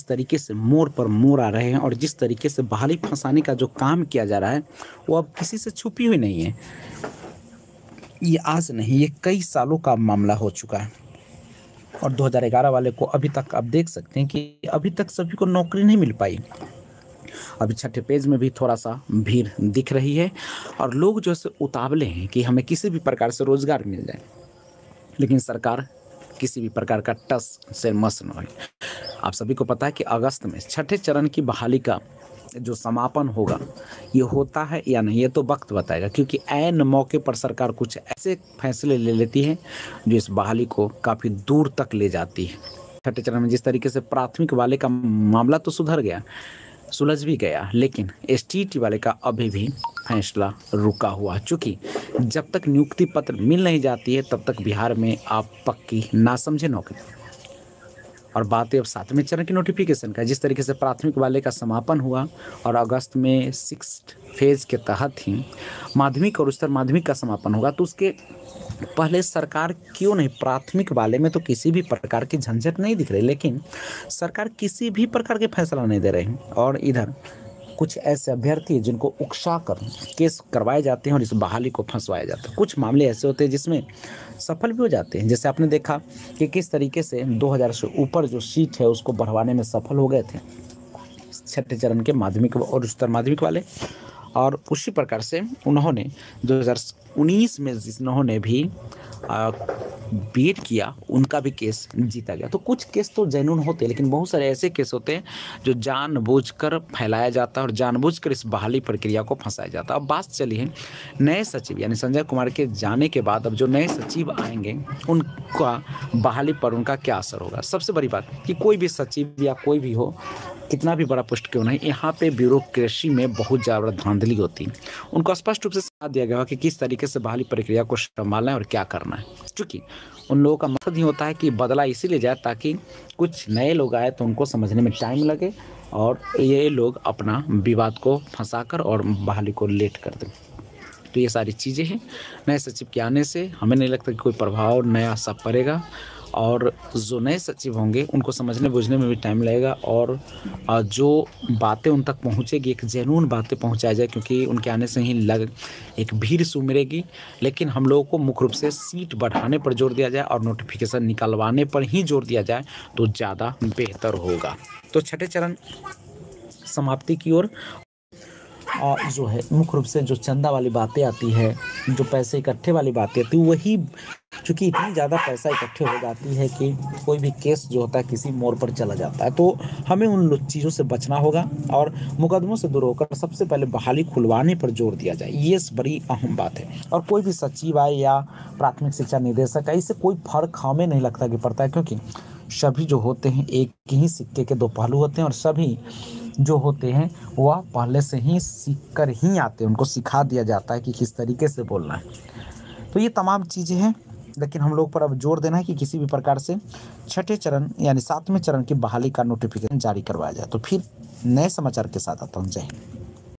तरीके से मोड़ पर मोड़ आ रहे हैं और जिस तरीके से बहाली फंसाने का जो काम किया जा रहा है वो अब किसी से छुपी हुई नहीं है। ये आज नहीं, ये कई सालों का मामला हो चुका है। और 2011 वाले को अभी तक आप देख सकते हैं कि अभी तक सभी को नौकरी नहीं मिल पाई। अभी छठे पेज में भी थोड़ा सा भीड़ दिख रही है और लोग जो है उतावले हैं कि हमें किसी भी प्रकार से रोजगार मिल जाए, लेकिन सरकार किसी भी प्रकार का टस से मस न हो। आप सभी को पता है कि अगस्त में छठे चरण की बहाली का जो समापन होगा ये होता है या नहीं, ये तो वक्त बताएगा, क्योंकि ऐन मौके पर सरकार कुछ ऐसे फैसले ले लेती है जो इस बहाली को काफ़ी दूर तक ले जाती है। छठे चरण में जिस तरीके से प्राथमिक वाले का मामला तो सुधर गया, सुलझ भी गया, लेकिन एसटीटी वाले का अभी भी फैसला रुका हुआ, चूँकि जब तक नियुक्ति पत्र मिल नहीं जाती है तब तक बिहार में आप पक्की ना समझे नौकरी। और बात है अब सातवें चरण की नोटिफिकेशन का। जिस तरीके से प्राथमिक वाले का समापन हुआ और अगस्त में 6th फेज के तहत ही माध्यमिक और उच्चतर माध्यमिक का समापन होगा, तो उसके पहले सरकार क्यों नहीं, प्राथमिक वाले में तो किसी भी प्रकार की झंझट नहीं दिख रही, लेकिन सरकार किसी भी प्रकार के फैसला नहीं दे रही। और इधर कुछ ऐसे अभ्यर्थी हैं जिनको उकसा कर केस करवाए जाते हैं और इस बहाली को फंसवाया जाता है। कुछ मामले ऐसे होते हैं जिसमें सफल भी हो जाते हैं, जैसे आपने देखा कि किस तरीके से 2000 से ऊपर जो सीट है उसको बढ़वाने में सफल हो गए थे छठे चरण के माध्यमिक और उच्चतर माध्यमिक वाले। और उसी प्रकार से उन्होंने 2019 में जिन्होंने भी बीट किया उनका भी केस जीता गया। तो कुछ केस तो जेन्युइन होते हैं, लेकिन बहुत सारे ऐसे केस होते हैं जो जानबूझकर फैलाया जाता है और जानबूझकर इस बहाली प्रक्रिया को फंसाया जाता है। अब बात चली है नए सचिव यानी संजय कुमार के जाने के बाद अब जो नए सचिव आएंगे उनका बहाली पर उनका क्या असर होगा। सबसे बड़ी बात कि कोई भी सचिव या कोई भी हो, कितना भी बड़ा पोस्ट क्यों नहीं, यहाँ पे ब्यूरोक्रेसी में बहुत ज़्यादा धांधली होती है। उनको स्पष्ट रूप से सलाह दिया गया कि किस तरीके से बहाली प्रक्रिया को संभालना है और क्या करना है, क्योंकि उन लोगों का मकसद ही होता है कि बदला इसीलिए जाए ताकि कुछ नए लोग आए तो उनको समझने में टाइम लगे और ये लोग अपना विवाद को फंसाकर और बहाली को लेट कर दें। तो ये सारी चीज़ें हैं। नए सचिव के आने से हमें नहीं लगता कि कोई प्रभाव नया सा पड़ेगा और जो नए सचिव होंगे उनको समझने बुझने में भी टाइम लगेगा और जो बातें उन तक पहुंचेगी एक जेन्युइन बातें पहुंचाया जाए, क्योंकि उनके आने से ही एक भीड़ सुमरेगी। लेकिन हम लोगों को मुख्य रूप से सीट बढ़ाने पर जोर दिया जाए और नोटिफिकेशन निकलवाने पर ही जोर दिया जाए तो ज़्यादा बेहतर होगा। तो छठे चरण समाप्ति की ओर जो है मुख्य रूप से जो चंदा वाली बातें आती है, जो पैसे इकट्ठे वाली बातें आती है, वही चूँकि इतनी ज़्यादा पैसा इकट्ठे हो जाती है कि कोई भी केस जो होता है किसी मोड़ पर चला जाता है। तो हमें उन चीज़ों से बचना होगा और मुकदमों से दूर होकर सबसे पहले बहाली खुलवाने पर जोर दिया जाए, ये बड़ी अहम बात है। और कोई भी सचिव आए या प्राथमिक शिक्षा निदेशक आए, इससे कोई फर्क हमें नहीं लगता कि पड़ता है, क्योंकि सभी जो होते हैं एक ही सिक्के के दो पहलू होते हैं और सभी जो होते हैं वह पहले से ही सीख कर ही आते हैं, उनको सिखा दिया जाता है कि किस तरीके से बोलना है। तो ये तमाम चीज़ें हैं, लेकिन हम लोग पर अब जोर देना है कि किसी भी प्रकार से छठे चरण यानी सातवें चरण की बहाली का नोटिफिकेशन जारी करवाया जाए। तो फिर नए समाचार के साथ आता हूँ। जय हिंद।